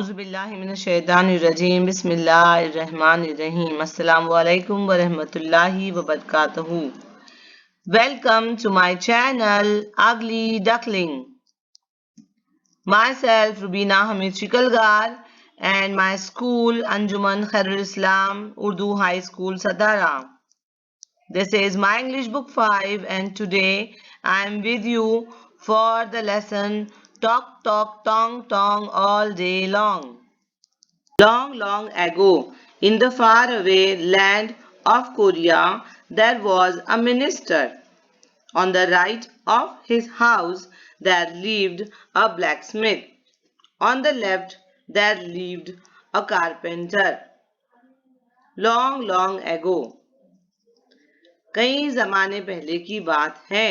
औज़ुबिल्लाहिमिनश्शैतानिर्रजीम बिस्मिल्लाहिर्रहमानिर्रहीम अस्सलामु अलैकुम व रहमतुल्लाहि व बरकातहू। Welcome to my channel Ugly Duckling. Myself Rubina Hamid Shikalgar and my school Anjuman Khairul Islam Urdu High School Sadara. This is my English book 5 and today I am with you for the lesson Talk Talk Tong Tong All Day Long. Long, long ago, in the faraway land of Korea, there was a minister. On the right of his house, there lived a blacksmith. On the left, there lived a carpenter. Long, long ago. कई जमाने पहले की बात है।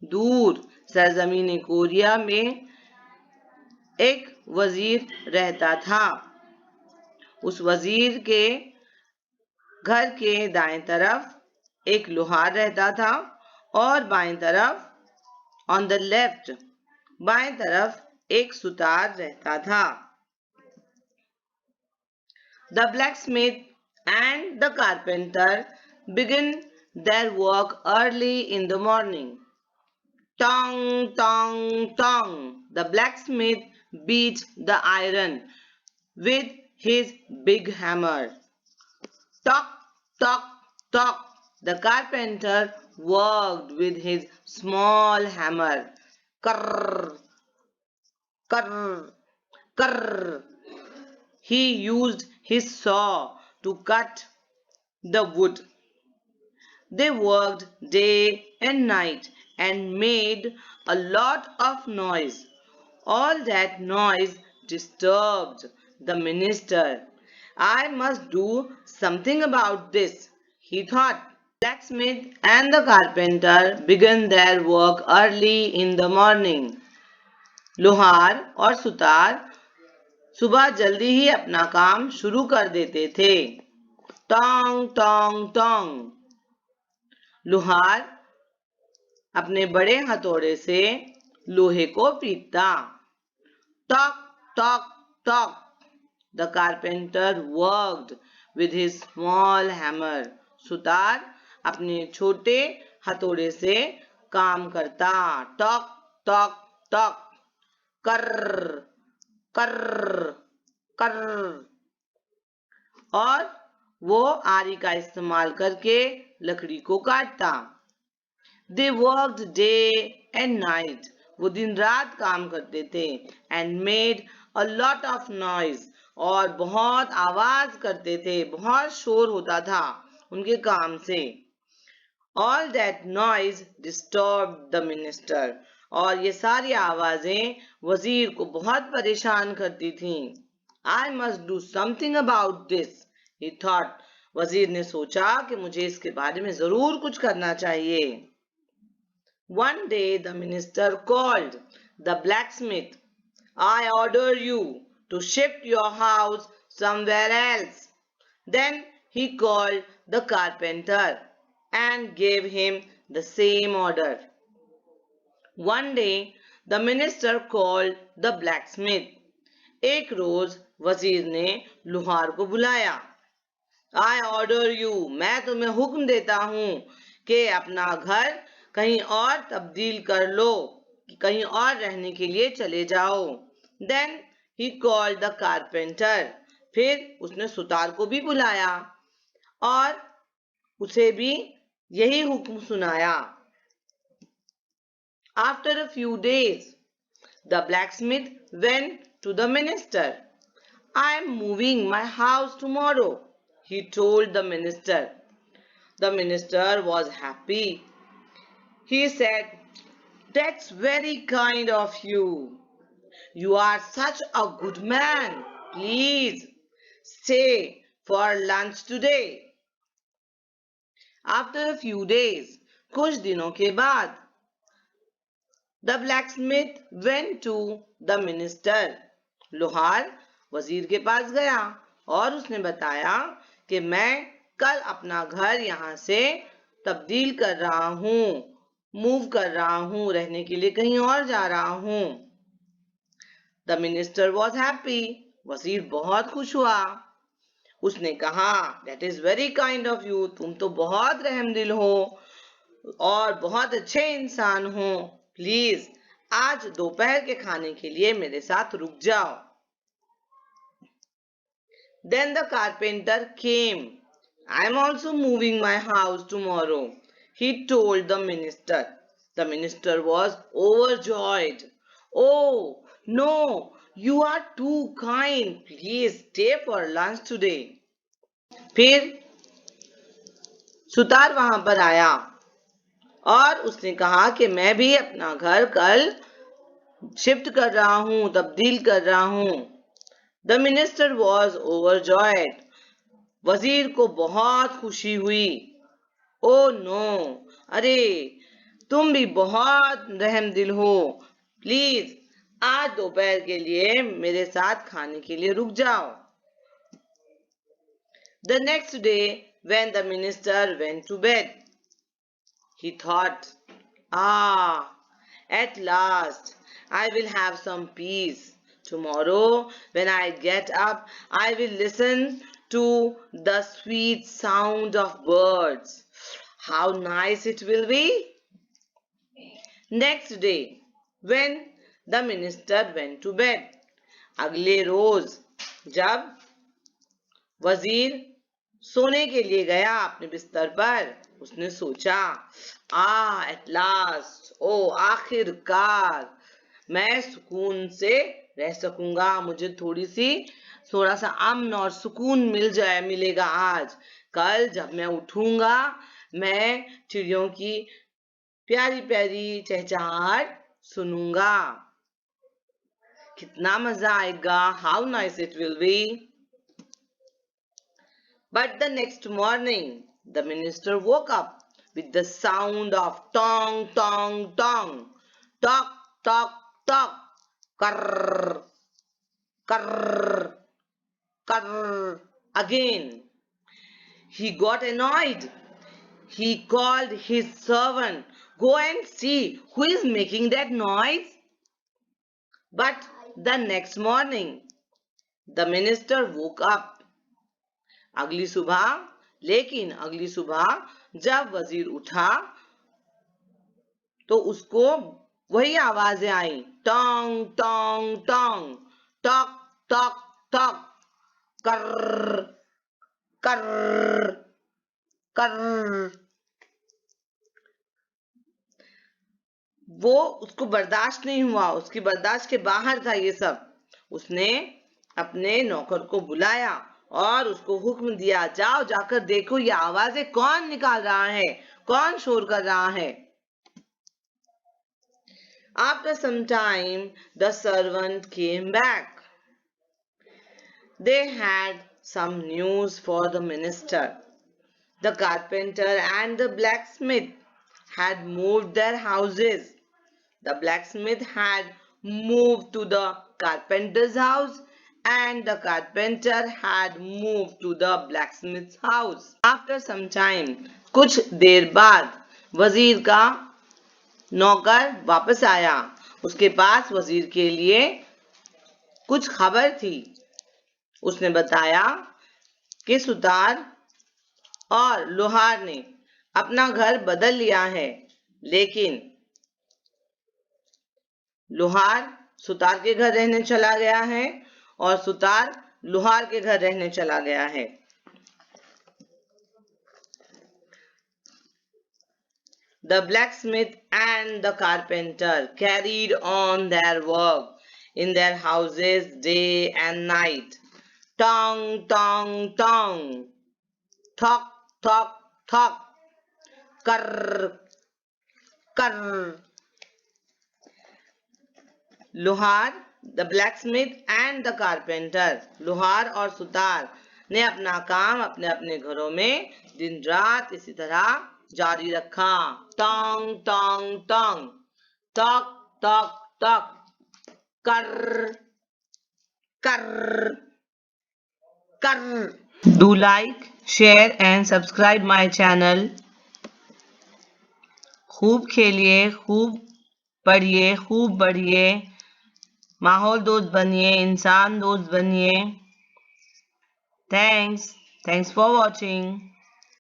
दूर सरजमीन Korea में एक वजीर रहता था। उस वजीर के घर के दाएं तरफ एक लोहार रहता था और बाएं तरफ ऑन द लेफ्ट बाएं तरफ एक सुतार रहता था। The blacksmith and the carpenter begin their work early in the morning. Tong Tong tong the blacksmith beat the iron with his big hammer. Tock, tock, tock. The carpenter worked with his small hammer. Krr, krr, krr. He used his saw to cut the wood. They worked day and night and made a lot of noise. All that noise disturbed the minister. I must do something about this, he thought. The blacksmith and the carpenter began their work early in the morning. लोहार और सुतार सुबह जल्दी ही अपना काम शुरू कर देते थे। टोंग टोंग टोंग। लोहार अपने बड़े हथौड़े से लोहे को पीटता। टॉक टॉक टॉक। The carpenter worked with his small hammer. सुतार अपने छोटे हथौड़े से काम करता। टॉक टॉक टॉक। कर्र कर्र कर्र। और वो आरी का इस्तेमाल करके लकड़ी को काटता। They worked day and night. वो दिन रात काम करते थे and made a lot of noise. और बहुत आवाज करते थे, बहुत शोर होता था उनके काम से। All that noise disturbed the minister. और ये सारी आवाजें वजीर को बहुत परेशान करती थीं। I must do something about this, he thought. वजीर ने सोचा कि मुझे इसके बारे में जरूर कुछ करना चाहिए। One day the minister called the blacksmith. I order you to shift your house somewhere else. Then he called the carpenter and gave him the same order. One day the minister called the blacksmith. एक रोज वजीर ने लोहार को बुलाया। I order you, मैं तुम्हें हुक्म देता हूँ कि अपना घर कहीं और तब्दील कर लो, कहीं और रहने के लिए चले जाओ। Then he called the carpenter. फिर उसने सुतार को भी बुलाया और उसे भी यही हुक्म सुनाया। After a few days, the blacksmith went to the minister. I am moving my house tomorrow, he told the minister. The minister was happy. He said, that's very kind of you. You are such a good man. Please stay for lunch today. After a few days, कुछ दिनों के बाद, the blacksmith went to the minister. लोहार वजीर के पास गया और उसने बताया कि मैं कल अपना घर यहाँ से तब्दील कर रहा हूँ, मूव कर रहा हूँ, रहने के लिए कहीं और जा रहा हूँ। The minister was happy. वजीर बहुत खुश हुआ। उसने कहा, that is very kind of you, तुम तो बहुत रहमदिल हो और बहुत अच्छे इंसान हो। प्लीज आज दोपहर के खाने के लिए मेरे साथ रुक जाओ। Then the carpenter came. I am also moving my house tomorrow, he told the minister. The minister was overjoyed. Oh, no, you are too kind. Please stay for lunch today. फिर सुतार वहां पर आया और उसने कहा कि मैं भी अपना घर कल शिफ्ट कर रहा हूं, तब्दील कर रहा हूं। The minister was overjoyed. वजीर को बहुत खुशी हुई। ओ नो, अरे तुम भी बहुत रहमदिल हो। प्लीज आज दोपहर के लिए मेरे साथ खाने के लिए रुक जाओ। The next day, when the minister went to bed, he thought, at last, I will have some peace. Tomorrow, when I get up, I will listen to the sweet sound of birds. How nice it will be! Next day, when the minister went to bed, अगले रोज जब वजीर सोने के लिए गया अपने बिस्तर पर, उसने सोचा, एट लास्ट, ओ आखिरकार मैं सुकून से रह सकूंगा, मुझे थोड़ा सा अमन और सुकून मिलेगा आज। कल जब मैं उठूंगा, मैं चिड़ियों की प्यारी प्यारी चहचहाहट सुनूंगा। कितना मजा आएगा, how nice it will be. But the next morning, the minister woke up with the sound of tong, tong, tong, tock, tock, tock, karr, karr, karr, again. He got annoyed. He called his servant, go and see who is making that noise. But the next morning, the minister woke up. अगली सुबह जब वजीर उठा तो उसको वही आवाजें आई, टोंग टोंग टोंग, टॉक टॉक टॉक, कर्र कर्र कर्र। वो उसको बर्दाश्त नहीं हुआ, उसकी बर्दाश्त के बाहर था ये सब। उसने अपने नौकर को बुलाया और उसको हुक्म दिया, जाओ जाकर देखो ये आवाजें कौन निकाल रहा है, कौन शोर कर रहा है। After some time, the servant came back. They had some news for the minister. The carpenter and the blacksmith had moved their houses. The blacksmith had moved to the carpenter's house and the carpenter had moved to the blacksmith's house. After some time, कुछ देर बाद वजीर का नौकर वापस आया। उसके पास वजीर के लिए कुछ खबर थी। उसने बताया कि सुतार और लोहार ने अपना घर बदल लिया है, लेकिन लोहार सुतार के घर रहने चला गया है और सुतार लोहार के घर रहने चला गया है। The blacksmith and the carpenter carried on their work in their houses day and night. Tong, tong, tong. Thok, thok, thok. Karr, karr. लोहार, the blacksmith and the carpenter, लोहार और सुतार ने अपना काम अपने अपने घरों में दिन रात इसी तरह जारी रखा। टोंग टोंग टोंग, टॉक टॉक टॉक, कर्र कर्र कर्र। Do like, share and subscribe my channel. खूब खेलिए, खूब पढ़िए, खूब बढ़िए। माहौल दोस्त बनिए, इंसान दोस्त बनिए. Thanks. Thanks for watching.